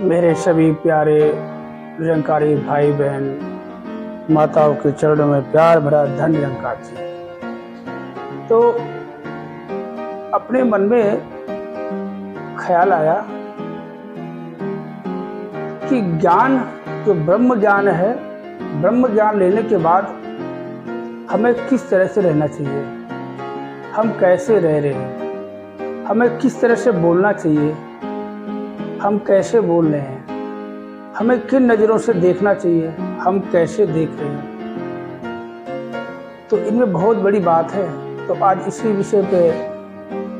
मेरे सभी प्यारे निरंकारी भाई बहन, माताओं के चरणों में प्यार भरा धन निरंकार जी। तो अपने मन में ख्याल आया कि ज्ञान जो ब्रह्म ज्ञान है, ब्रह्म ज्ञान लेने के बाद हमें किस तरह से रहना चाहिए, हम कैसे रह रहे हैं, हमें किस तरह से बोलना चाहिए, हम कैसे बोल रहे हैं, हमें किन नज़रों से देखना चाहिए, हम कैसे देख रहे हैं। तो इनमें बहुत बड़ी बात है। तो आज इसी विषय पे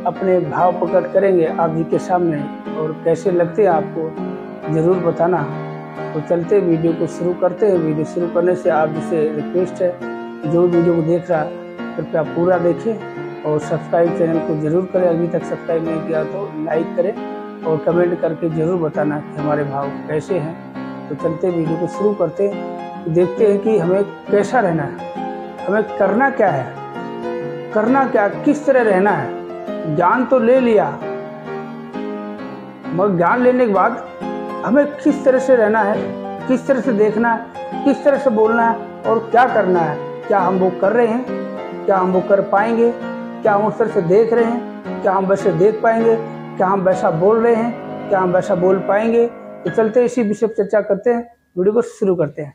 अपने भाव प्रकट करेंगे आप जी के सामने, और कैसे लगते हैं आपको ज़रूर बताना। तो चलते वीडियो को शुरू करते हैं। वीडियो शुरू करने से आप जिसे रिक्वेस्ट है, जो वीडियो को देख रहा कृपया पूरा देखें और सब्सक्राइब चैनल को ज़रूर करें। अभी तक सब्सक्राइब नहीं किया तो लाइक करें और कमेंट करके ज़रूर बताना कि हमारे भाव कैसे हैं। तो चलते वीडियो को शुरू करते हैं, देखते हैं कि हमें कैसा रहना है, हमें करना क्या है, करना क्या, किस तरह रहना है। ज्ञान तो ले लिया, मगर ज्ञान लेने के बाद हमें किस तरह से रहना है, किस तरह से देखना है, किस तरह से बोलना है और क्या करना है। क्या हम वो कर रहे हैं, क्या हम वो कर पाएंगे, क्या हम उस तरह से देख रहे हैं, क्या हम वैसे देख पाएंगे, क्या हम वैसा बोल रहे हैं, क्या हम वैसा बोल पाएंगे। तो चलते इसी विषय पर चर्चा करते हैं, वीडियो को शुरू करते हैं।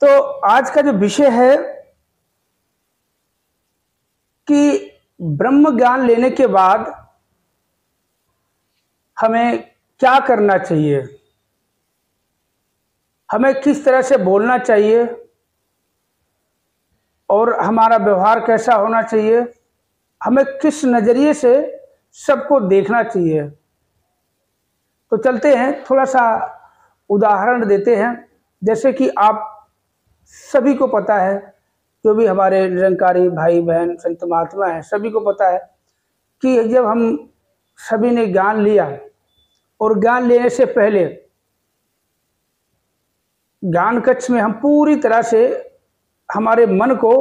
तो आज का जो विषय है कि ब्रह्म ज्ञान लेने के बाद हमें क्या करना चाहिए, हमें किस तरह से बोलना चाहिए और हमारा व्यवहार कैसा होना चाहिए, हमें किस नज़रिए से सबको देखना चाहिए। तो चलते हैं, थोड़ा सा उदाहरण देते हैं। जैसे कि आप सभी को पता है, जो भी हमारे निरंकारी भाई बहन संत महात्मा हैं, सभी को पता है कि जब हम सभी ने ज्ञान लिया और ज्ञान लेने से पहले ज्ञान कक्ष में हम पूरी तरह से हमारे मन को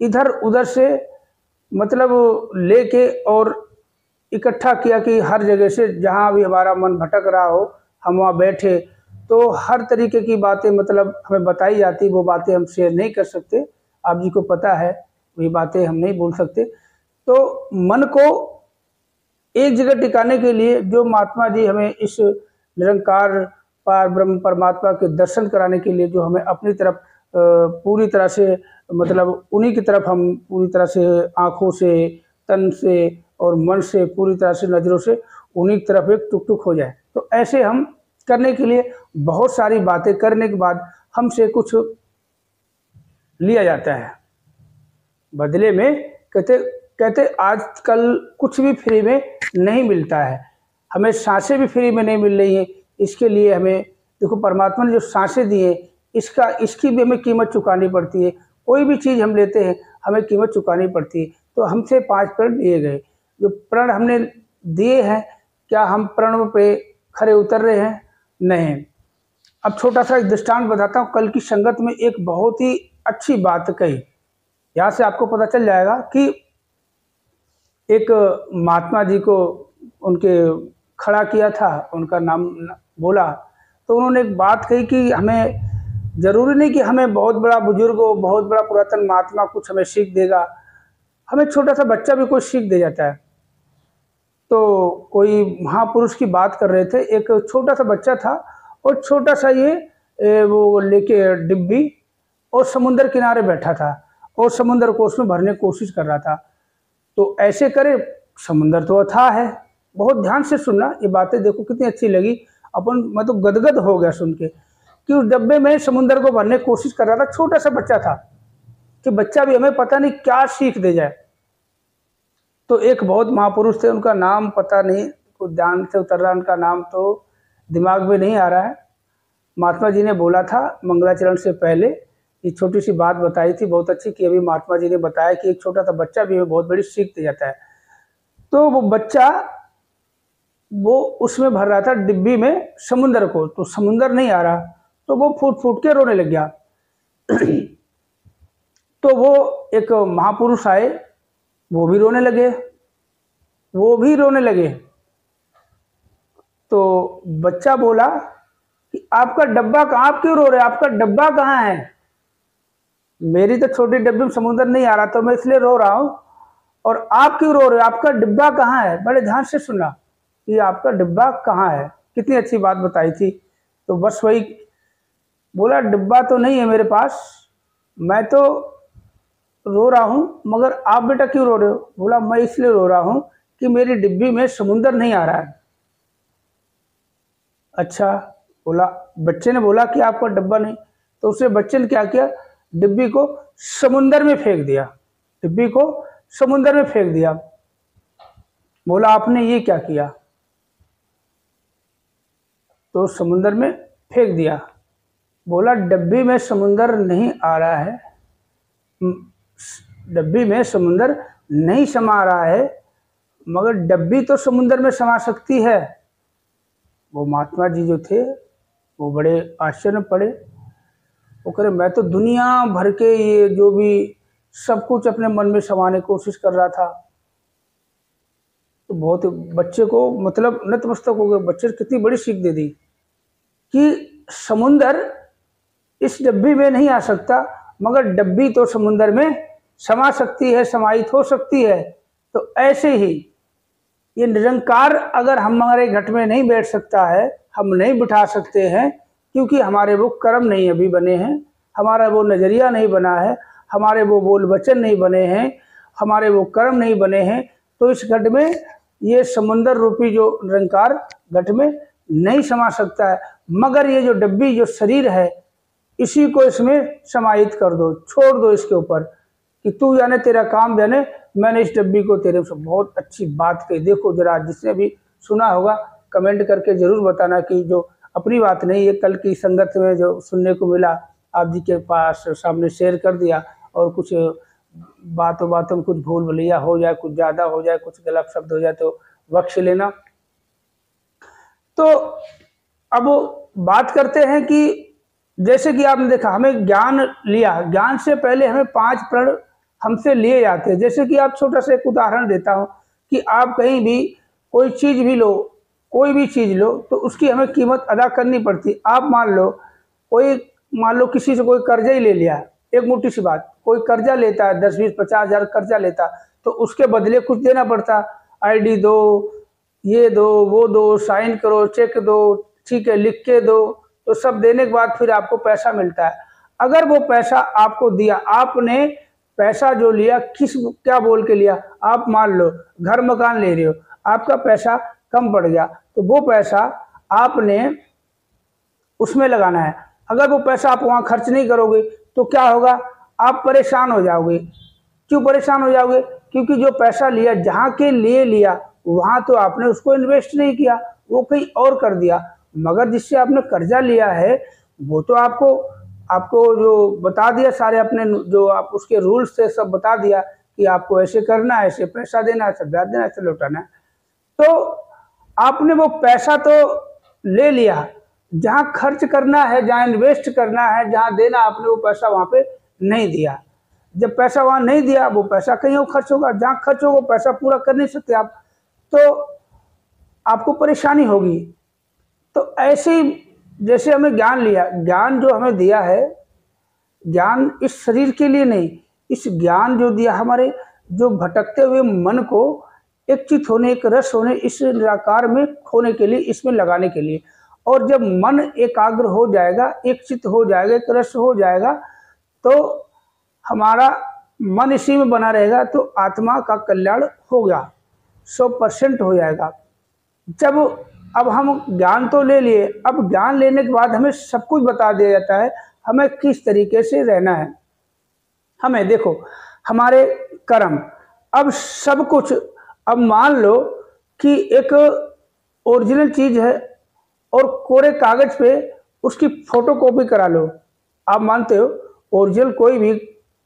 इधर उधर से मतलब लेके और इकट्ठा किया कि हर जगह से जहाँ भी हमारा मन भटक रहा हो हम वहाँ बैठे। तो हर तरीके की बातें मतलब हमें बताई जाती, वो बातें हम शेयर नहीं कर सकते, आप जी को पता है, वही बातें हम नहीं बोल सकते। तो मन को एक जगह टिकाने के लिए जो महात्मा जी हमें इस निरंकार पार ब्रह्म परमात्मा के दर्शन कराने के लिए जो हमें अपनी तरफ पूरी तरह से मतलब उन्हीं की तरफ हम पूरी तरह से आँखों से, तन से और मन से, पूरी तरह से नज़रों से उन्हीं की तरफ एक टुक टुक हो जाए। तो ऐसे हम करने के लिए बहुत सारी बातें करने के बाद हमसे कुछ लिया जाता है बदले में। कहते आजकल कुछ भी फ्री में नहीं मिलता है, हमें सांसें भी फ्री में नहीं मिल रही हैं। इसके लिए हमें देखो परमात्मा ने जो सांसें दी हैं इसकी भी हमें कीमत चुकानी पड़ती है। कोई भी चीज़ हम लेते हैं हमें कीमत चुकानी पड़ती है। तो हमसे 5 प्रण दिए गए, जो प्रण हमने दिए हैं, क्या हम प्रण पे खरे उतर रहे हैं? नहीं। अब छोटा सा एक दृष्टांत बताता हूँ। कल की संगत में एक बहुत ही अच्छी बात कही, यहाँ से आपको पता चल जाएगा कि एक महात्मा जी को उनके खड़ा किया था, उनका नाम बोला, तो उन्होंने एक बात कही कि हमें ज़रूरी नहीं कि हमें बहुत बड़ा बुजुर्ग हो, बहुत बड़ा पुरातन महात्मा कुछ हमें सीख देगा, हमें छोटा सा बच्चा भी कुछ सीख दे जाता है। तो कोई महापुरुष की बात कर रहे थे, एक छोटा सा बच्चा था और छोटा सा ये वो लेके डिब्बी और समुंदर किनारे बैठा था और समुंदर को उसमें भरने की कोशिश कर रहा था। तो ऐसे करे, समुंदर तो अथाह है। बहुत ध्यान से सुनना, ये बातें देखो कितनी अच्छी लगी। मैं तो गदगद हो गया सुन के कि उस डब्बे में समुंदर को भरने की कोशिश कर रहा था, छोटा सा बच्चा था, कि बच्चा भी हमें पता नहीं क्या सीख दे जाए। तो एक बहुत महापुरुष थे, उनका नाम पता नहीं, कुछ ध्यान से उतर रहा, उनका नाम तो दिमाग में नहीं आ रहा है। महात्मा जी ने बोला था मंगलाचरण से पहले, ये छोटी सी बात बताई थी बहुत अच्छी, कि अभी महात्मा जी ने बताया कि एक छोटा सा बच्चा भी हमें बहुत बड़ी सीख दे जाता है। तो वो बच्चा वो उसमें भर रहा था डिब्बी में समुंदर को, तो समुंदर नहीं आ रहा, तो वो फूट फूट के रोने लग गया। तो वो एक महापुरुष आए, वो भी रोने लगे, वो भी रोने लगे। तो बच्चा बोला कि आपका डब्बा कहाँ, आप क्यों रो रहे हैं, आपका डब्बा कहाँ है? मेरी तो छोटी डब्बी में समुद्र नहीं आ रहा, तो मैं इसलिए रो रहा हूँ, और आप क्यों रो रहे हो, आपका डिब्बा कहाँ है? बड़े ध्यान से सुना कि आपका डिब्बा कहाँ है। कितनी अच्छी बात बताई थी। तो बस वही बोला, डिब्बा तो नहीं है मेरे पास, मैं तो रो रहा हूँ, मगर आप बेटा क्यों रो रहे हो? बोला, मैं इसलिए रो रहा हूँ कि मेरी डिब्बी में समुद्र नहीं आ रहा है। अच्छा, बोला, बच्चे ने बोला कि आपका डब्बा नहीं, तो उसे बच्चे ने क्या किया, डिब्बी को समुद्र में फेंक दिया, डिब्बी को समुद्र में फेंक दिया। बोला, आपने ये क्या किया? तो समुद्र में फेंक दिया। बोला, डब्बी में समुद्र नहीं आ रहा है, डब्बी में समुद्र नहीं समा रहा है, मगर डब्बी तो समुद्र में समा सकती है। वो महात्मा जी जो थे वो बड़े आश्चर्य में पड़े। वो कह रहे, मैं तो दुनिया भर के ये जो भी सब कुछ अपने मन में समाने की कोशिश कर रहा था। तो बहुत बच्चे को मतलब नतमस्तक हो गए। बच्चे ने कितनी बड़ी सीख दे दी कि समुंदर इस डब्बी में नहीं आ सकता, मगर डब्बी तो समुंदर में समा सकती है, समाहित हो सकती है। तो ऐसे ही ये निरंकार अगर हमारे घट में नहीं बैठ सकता है, हम नहीं बिठा सकते हैं, क्योंकि हमारे वो कर्म नहीं अभी बने हैं, हमारा वो नज़रिया नहीं बना है, हमारे वो बोल वचन नहीं बने हैं, हमारे वो कर्म नहीं बने हैं। तो इस घट में ये समुंदर रूपी जो निरंकार घट में नहीं समा सकता है। मगर ये जो डब्बी जो शरीर है, इसी को इसमें समाहित कर दो, छोड़ दो इसके ऊपर कि तू जाने तेरा काम जाने, मैंने इस डब्बी को तेरे से। बहुत अच्छी बात कही। देखो जरा, जिसने भी सुना होगा कमेंट करके जरूर बताना कि जो अपनी बात नहीं, ये कल की संगत में जो सुनने को मिला, आप जी के पास सामने शेयर कर दिया। और कुछ बातों में कुछ भूल भुलैया हो जाए, कुछ ज़्यादा हो जाए, कुछ गलत शब्द हो जाए तो बख्श लेना। तो अब बात करते हैं कि जैसे कि आपने देखा, हमें ज्ञान लिया, ज्ञान से पहले हमें 5 प्रण हमसे लिए जाते हैं। जैसे कि आप छोटा सा एक उदाहरण देता हूँ कि आप कहीं भी कोई चीज़ भी लो, कोई भी चीज़ लो, तो उसकी हमें कीमत अदा करनी पड़ती। आप मान लो किसी से कोई कर्जा ही ले लिया, एक मोटी सी बात, कोई कर्जा लेता है 10, 20, 50 हज़ार कर्जा लेता, तो उसके बदले कुछ देना पड़ता। ID दो, ये दो, वो दो, साइन करो, चेक दो, ठीक है, लिख के दो, तो सब देने के बाद फिर आपको पैसा मिलता है। अगर वो पैसा आपको दिया, आपने पैसा जो लिया क्या बोल के लिया, आप मान लो घर मकान ले रहे हो, आपका पैसा कम पड़ गया, तो वो पैसा आपने उसमें लगाना है। अगर वो पैसा आप वहाँ खर्च नहीं करोगे तो क्या होगा, आप परेशान हो जाओगे। क्यों परेशान हो जाओगे? क्योंकि जो पैसा लिया, जहाँ के लिए लिया, वहाँ तो आपने उसको इन्वेस्ट नहीं किया, वो कहीं और कर दिया। मगर जिससे आपने कर्जा लिया है, वो तो आपको जो बता दिया, सारे अपने जो आप उसके रूल्स थे सब बता दिया कि आपको ऐसे करना है, ऐसे पैसा देना है, ऐसे ब्याज देना है, ऐसे लौटाना है। तो आपने वो पैसा तो ले लिया, जहाँ खर्च करना है, जहाँ इन्वेस्ट करना है, जहाँ देना, आपने वो पैसा वहाँ पे नहीं दिया। जब पैसा वहाँ नहीं दिया, वो पैसा कहीं और खर्च होगा, जहाँ खर्च होगा पैसा पूरा कर नहीं सकते आप, तो आपको परेशानी होगी। तो ऐसे ही जैसे हमें ज्ञान लिया, ज्ञान जो हमें दिया है, ज्ञान इस शरीर के लिए नहीं, इस ज्ञान जो दिया हमारे जो भटकते हुए मन को एक चित होने, एक रस होने, इस निराकार में खोने के लिए, इसमें लगाने के लिए। और जब मन एकाग्र हो जाएगा, एक चित हो जाएगा, एक रस हो जाएगा, तो हमारा मन इसी में बना रहेगा, तो आत्मा का कल्याण होगा, 100% हो जाएगा। जब अब हम ज्ञान तो ले लिए, अब ज्ञान लेने के बाद हमें सब कुछ बता दिया जाता है हमें किस तरीके से रहना है। हमें देखो, हमारे कर्म, अब सब कुछ, अब मान लो कि एक ओरिजिनल चीज़ है और कोरे कागज पे उसकी फोटोकॉपी करा लो। आप मानते हो, ओरिजिनल कोई भी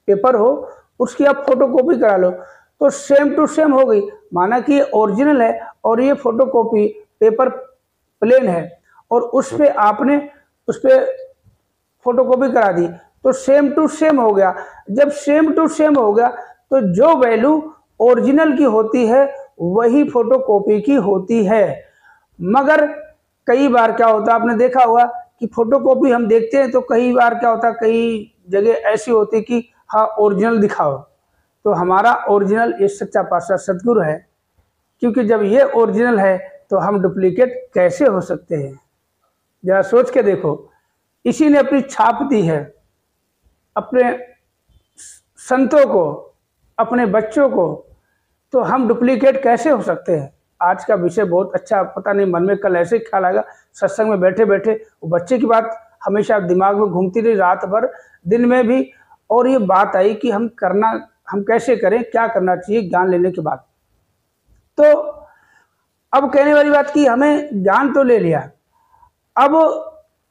पेपर हो, उसकी आप फोटोकॉपी करा लो, तो सेम टू सेम हो गई। माना कि ये ओरिजिनल है और ये फोटोकॉपी पेपर प्लेन है, और उस पर आपने उस पर फोटोकॉपी करा दी, तो सेम टू सेम हो गया। जब सेम टू सेम हो गया तो जो वैल्यू ओरिजिनल की होती है वही फोटोकॉपी की होती है। मगर कई बार क्या होता है, आपने देखा होगा कि फोटोकॉपी हम देखते हैं तो कई बार क्या होता है, कई जगह ऐसी होती कि हाँ ओरिजिनल दिखाओ, तो हमारा ओरिजिनल ये सच्चा पातशाह सतगुरु है, क्योंकि जब ये ओरिजिनल है तो हम डुप्लीकेट कैसे हो सकते हैं। जरा सोच के देखो, इसी ने अपनी छाप दी है अपने संतों को, अपने बच्चों को, तो हम डुप्लीकेट कैसे हो सकते हैं। आज का विषय बहुत अच्छा, पता नहीं मन में कल ऐसे ख्याल आएगा, सत्संग में बैठे बैठे वो बच्चे की बात हमेशा दिमाग में घूमती रही, रात भर दिन में भी, और ये बात आई कि हम कैसे करें, क्या करना चाहिए ज्ञान लेने के बाद। तो अब कहने वाली बात कि हमें ज्ञान तो ले लिया, अब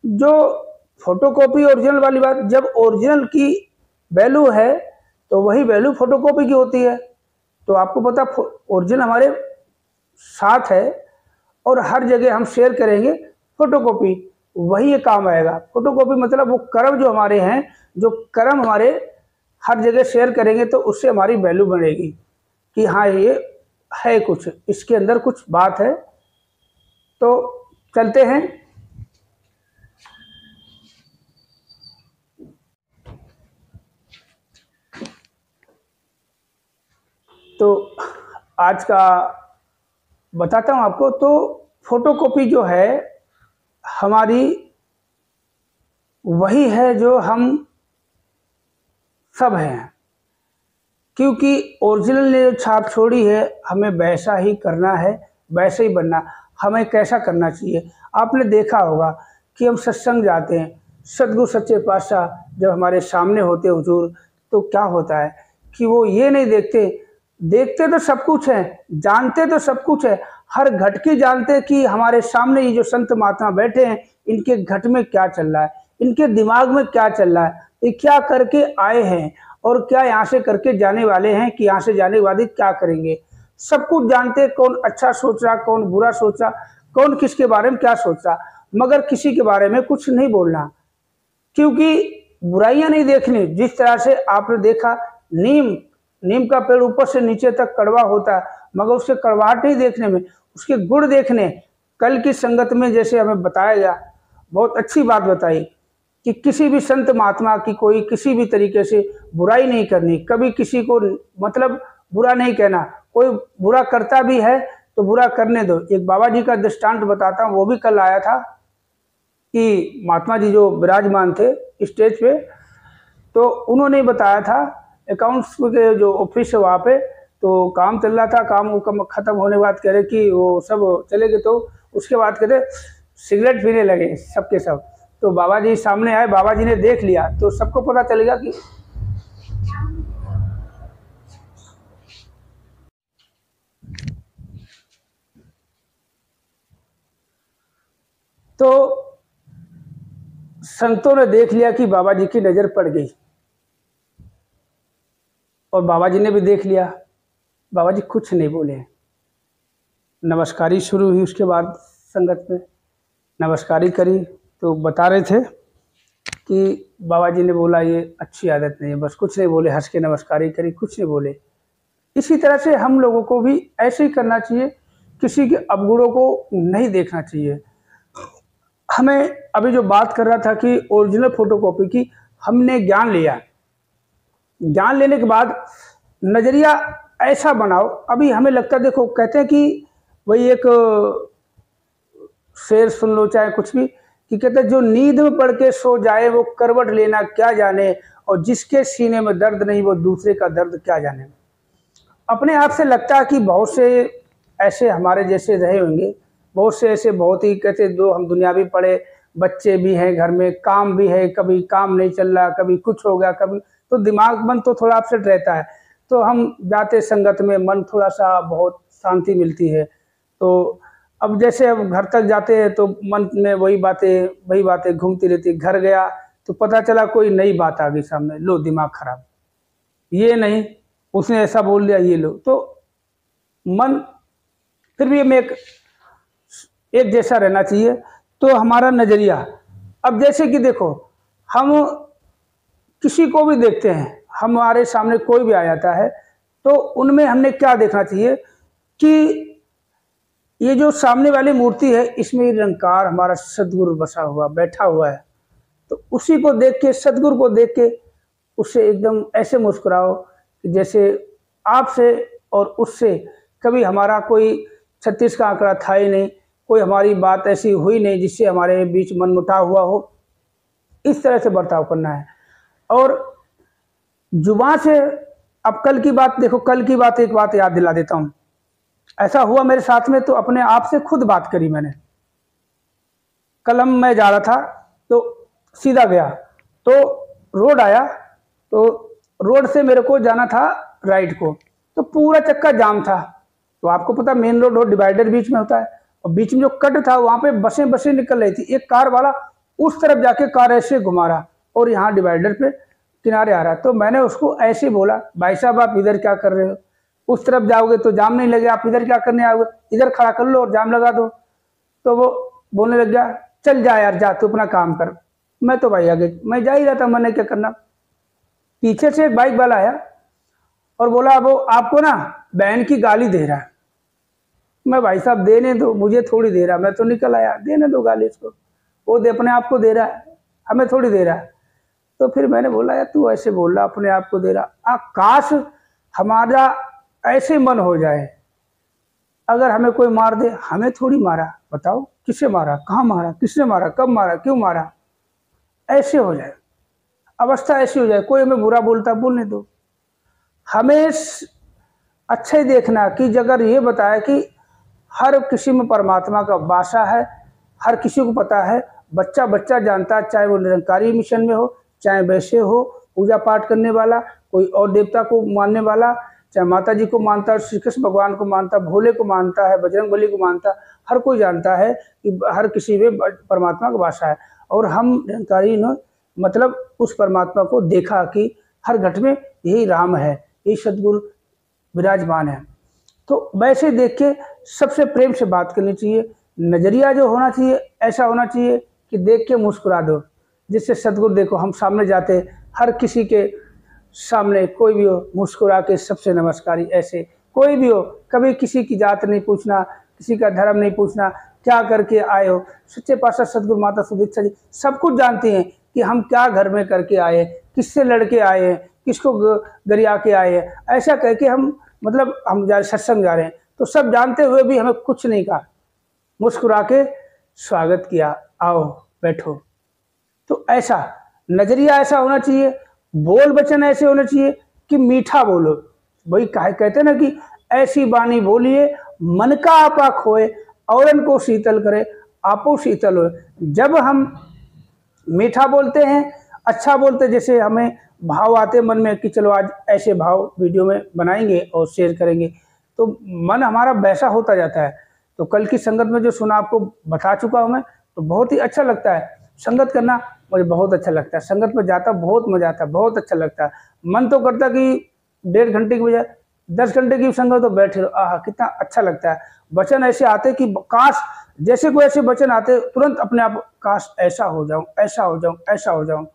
जो फोटोकॉपी ओरिजिनल वाली बात, जब ओरिजिनल की वैल्यू है तो वही वैल्यू फोटोकॉपी की होती है। तो आपको पता ओरिजिनल हमारे साथ है और हर जगह हम शेयर करेंगे फोटोकॉपी, वही ये काम आएगा। फोटोकॉपी मतलब वो कर्म जो हमारे हैं, जो कर्म हमारे हर जगह शेयर करेंगे तो उससे हमारी वैल्यू बढ़ेगी कि हाँ ये है, कुछ इसके अंदर कुछ बात है। तो चलते हैं। तो आज का बताता हूँ आपको। तो फोटोकॉपी जो है हमारी वही है जो हम सब हैं, क्योंकि ओरिजिनल ने जो छाप छोड़ी है हमें वैसा ही करना है, वैसे ही बनना। हमें कैसा करना चाहिए, आपने देखा होगा कि हम सत्संग जाते हैं, सतगुरु सच्चे पातशाह जब हमारे सामने होते हुजूर, तो क्या होता है कि वो ये नहीं देखते तो सब कुछ है, जानते तो सब कुछ है, हर घट की जानते कि हमारे सामने ये जो संत महात्मा बैठे हैं इनके घट में क्या चल रहा है, इनके दिमाग में क्या चल रहा है, ये क्या करके आए हैं और क्या यहाँ से करके जाने वाले हैं, कि यहाँ से जाने के बाद क्या करेंगे। सब कुछ जानते, कौन अच्छा सोच रहा, कौन बुरा सोच रहा, कौन किसके बारे में क्या सोच रहा, मगर किसी के बारे में कुछ नहीं बोलना, क्योंकि बुराइयां नहीं देखनी। जिस तरह से आपने देखा नीम का पेड़ ऊपर से नीचे तक कड़वा होता है, मगर उसके कड़वाहट नहीं देखने में, उसके गुण देखने। कल की संगत में जैसे हमें बताया गया, बहुत अच्छी बात बताई कि किसी भी संत महात्मा की कोई किसी भी तरीके से बुराई नहीं करनी, कभी किसी को मतलब बुरा नहीं कहना। कोई बुरा करता भी है तो बुरा करने दो। एक बाबा जी का दृष्टांत बताता हूँ, वो भी कल आया था कि महात्मा जी जो विराजमान थे स्टेज पे, तो उन्होंने बताया था अकाउंट्स के जो ऑफिस है वहाँ पे, तो काम चल रहा था, काम खत्म होने के बाद कह रहे कि वो सब चले गए, तो उसके बाद कहते सिगरेट पीने लगे सबके सब। तो बाबा जी सामने आए, बाबा जी ने देख लिया तो सबको पता चलेगा कि तो संतों ने देख लिया कि बाबा जी की नज़र पड़ गई और बाबा जी ने भी देख लिया। बाबा जी कुछ नहीं बोले, नमस्कारी शुरू हुई। उसके बाद संगत में नमस्कारी करी तो बता रहे थे कि बाबा जी ने बोला ये अच्छी आदत नहीं है, बस कुछ नहीं बोले, हंस के नमस्कारी करी, कुछ नहीं बोले। इसी तरह से हम लोगों को भी ऐसे ही करना चाहिए, किसी के अवगुणों को नहीं देखना चाहिए। हमें अभी जो बात कर रहा था कि ओरिजिनल फोटोकॉपी की, हमने ज्ञान लिया, ज्ञान लेने के बाद नज़रिया ऐसा बनाओ। अभी हमें लगता है, देखो कहते हैं कि वही एक शेर सुन लो चाहे कुछ भी, कि कहते हैं जो नींद में पड़ के सो जाए वो करवट लेना क्या जाने, और जिसके सीने में दर्द नहीं वो दूसरे का दर्द क्या जाने। अपने आप से लगता है कि बहुत से ऐसे हमारे जैसे रहे होंगे, बहुत से ऐसे बहुत ही कहते दो हम दुनियावी पड़े, बच्चे भी हैं घर में, काम भी है, कभी काम नहीं चल रहा, कभी कुछ हो गया, कभी तो दिमाग मन तो थोड़ा अपसेट रहता है। तो हम जाते संगत में, मन थोड़ा सा बहुत शांति मिलती है। तो अब जैसे अब घर तक जाते हैं तो मन में वही बातें घूमती रहती। घर गया तो पता चला कोई नई बात आ गई सामने, लो दिमाग खराब, ये नहीं उसने ऐसा बोल दिया, ये लो। तो मन फिर भी हमें एक जैसा रहना चाहिए। तो हमारा नज़रिया, अब जैसे कि देखो हम किसी को भी देखते हैं, हमारे सामने कोई भी आ जाता है तो उनमें हमने क्या देखना चाहिए कि ये जो सामने वाली मूर्ति है इसमें निरंकार हमारा सदगुरु बसा हुआ बैठा हुआ है। तो उसी को देख के, सदगुरु को देख के उससे एकदम ऐसे मुस्कुराओ कि जैसे आपसे और उससे कभी हमारा कोई 36 का आंकड़ा था ही नहीं, कोई हमारी बात ऐसी हुई नहीं जिससे हमारे बीच मनमुटाव हुआ हो। इस तरह से बर्ताव करना है। और जुबान से, अब कल की बात देखो, कल की बात एक बात याद दिला देता हूँ। ऐसा हुआ मेरे साथ में, तो अपने आप से खुद बात करी मैंने। कल मैं जा रहा था तो सीधा गया तो रोड आया, तो रोड से मेरे को जाना था राइट को, तो पूरा चक्का जाम था। तो आपको पता मेन रोड और डिवाइडर बीच में होता है, और बीच में जो कट था वहाँ पे बसें निकल रही थी। एक कार वाला उस तरफ जाके कार ऐसे घुमा रहा और यहाँ डिवाइडर पे किनारे आ रहा। तो मैंने उसको ऐसे बोला, भाई साहब आप इधर क्या कर रहे हो, उस तरफ जाओगे तो जाम नहीं लगे, आप इधर क्या करने आओगे, इधर खड़ा कर लो और जाम लगा दो। तो वो बोलने लग गया, चल जा यार, जा तू अपना काम कर। मैं तो भाई आगे मैं जा ही रहा था, मैंने क्या करना। पीछे से एक बाइक वाला आया और बोला, वो आपको ना बहन की गाली दे रहा है। मैं, भाई साहब देने दो, मुझे थोड़ी दे रहा, मैं तो निकल आया, देने दो गाली इसको, वो अपने आप को दे रहा है, हमें थोड़ी दे रहा है। तो फिर मैंने बोला, यार तू ऐसे बोल रहा, अपने आप को दे रहा। काश हमारा ऐसे मन हो जाए, अगर हमें कोई मार दे, हमें थोड़ी मारा, बताओ किसे मारा, कहाँ मारा, किसने मारा, कब मारा, क्यों मारा, ऐसे हो जाए, अवस्था ऐसी हो जाए। कोई हमें बुरा बोलता, बोलने दो। हमें अच्छा ही देखना कि अगर ये बताया कि हर किसी में परमात्मा का वासा है, हर किसी को पता है, बच्चा बच्चा जानता है, चाहे वो निरंकारी मिशन में हो, चाहे वैसे हो पूजा पाठ करने वाला, कोई और देवता को मानने वाला, चाहे माता जी को मानता है, श्री कृष्ण भगवान को मानता, भोले को मानता है, बजरंग बली को मानता, हर कोई जानता है कि हर किसी में परमात्मा का वासा है। और हम निरंकारी ने मतलब उस परमात्मा को देखा कि हर घट में यही राम है, यही सदगुरु विराजमान है। तो वैसे देख के सबसे प्रेम से बात करनी चाहिए। नज़रिया जो होना चाहिए ऐसा होना चाहिए कि देख के मुस्कुरा दो, जिससे सदगुरु देखो हम सामने जाते, हर किसी के सामने कोई भी हो मुस्कुरा के सबसे नमस्कारी, ऐसे कोई भी हो, कभी किसी की जात नहीं पूछना, किसी का धर्म नहीं पूछना, क्या करके आए हो। सच्चे पातशाह सदगुरु माता सुदीक्षा जी सब कुछ जानती हैं कि हम क्या घर में करके आए, किससे लड़के आए हैं, किसको गरिया के आए हैं। ऐसा कह के हम मतलब हम जा सत्संग जा रहे हैं, तो सब जानते हुए भी हमें कुछ नहीं कहा, मुस्कुरा के स्वागत किया, आओ बैठो। तो ऐसा नजरिया ऐसा होना चाहिए, बोल वचन ऐसे होने चाहिए कि मीठा बोलो। वही कहते ना कि ऐसी बानी बोलिए मन का आपा खोए, औरन को शीतल करे आपो शीतल हो। जब हम मीठा बोलते हैं, अच्छा बोलते, जैसे हमें भाव आते मन में कि चलो आज ऐसे भाव वीडियो में बनाएंगे और शेयर करेंगे, तो मन हमारा वैसा होता जाता है। तो कल की संगत में जो सुना आपको बता चुका हूँ मैं, तो बहुत ही अच्छा लगता है। संगत करना मुझे बहुत अच्छा लगता है, संगत में जाता बहुत मजा आता है, बहुत अच्छा लगता है। मन तो करता कि 1.5 घंटे की बजाय 10 घंटे की संगत तो बैठे रहो, आह कितना अच्छा लगता है। वचन ऐसे आते कि काश, जैसे कोई ऐसे वचन आते तुरंत अपने आप, काश ऐसा हो जाऊं, ऐसा हो जाऊं, ऐसा हो जाऊं,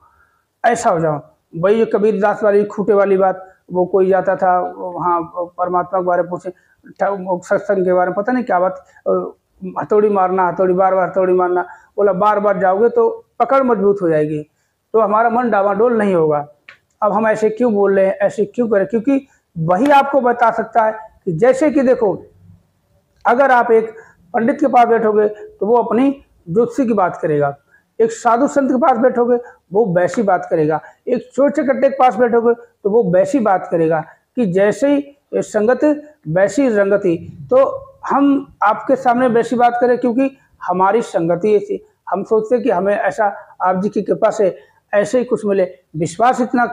ऐसा हो जाऊं। वही कबीर दास वाली खूटे वाली बात, वो कोई जाता था वहाँ परमात्मा के बारे में पूछे, सत्संग के बारे में पता नहीं क्या बात, हथौड़ी मारना, हथौड़ी बार बार हथौड़ी मारना, बोला बार बार जाओगे तो पकड़ मजबूत हो जाएगी, तो हमारा मन डावाडोल नहीं होगा। अब हम ऐसे क्यों बोल रहे हैं, ऐसे क्यों करें, क्योंकि वही आपको बता सकता है कि जैसे कि देखो, अगर आप एक पंडित के पास बैठोगे तो वो अपनी ज्योतिषी की बात करेगा, एक साधु संत के पास बैठोगे वो वैसी बात करेगा, एक चोर चकट्टे के पास बैठोगे तो वो वैसी बात करेगा कि जैसे ही संगत वैसी रंगति। तो हम आपके सामने वैसी बात करें क्योंकि हमारी संगति ऐसी, हम सोचते कि हमें ऐसा आप जी की कृपा से ऐसे ही कुछ मिले। विश्वास इतना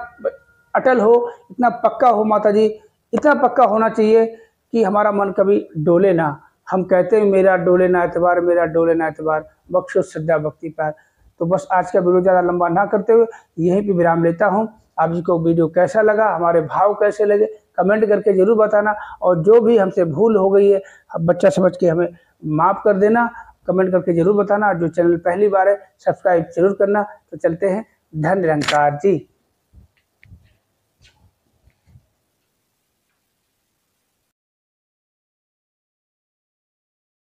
अटल हो, इतना पक्का हो माता जी, इतना पक्का होना चाहिए कि हमारा मन कभी डोले ना। हम कहते हैं मेरा डोले ना एतबार, मेरा डोले ना एतबार, बख्शो श्रद्धा भक्ति प्यार। तो बस आज का वीडियो ज़्यादा लंबा ना करते हुए यहीं पे विराम लेता हूँ। आप जी को वीडियो कैसा लगा, हमारे भाव कैसे लगे, कमेंट करके ज़रूर बताना, और जो भी हमसे भूल हो गई है बच्चा समझ के हमें माफ़ कर देना, कमेंट करके ज़रूर बताना। जो चैनल पहली बार है सब्सक्राइब जरूर करना। तो चलते हैं, धन निरंकार जी।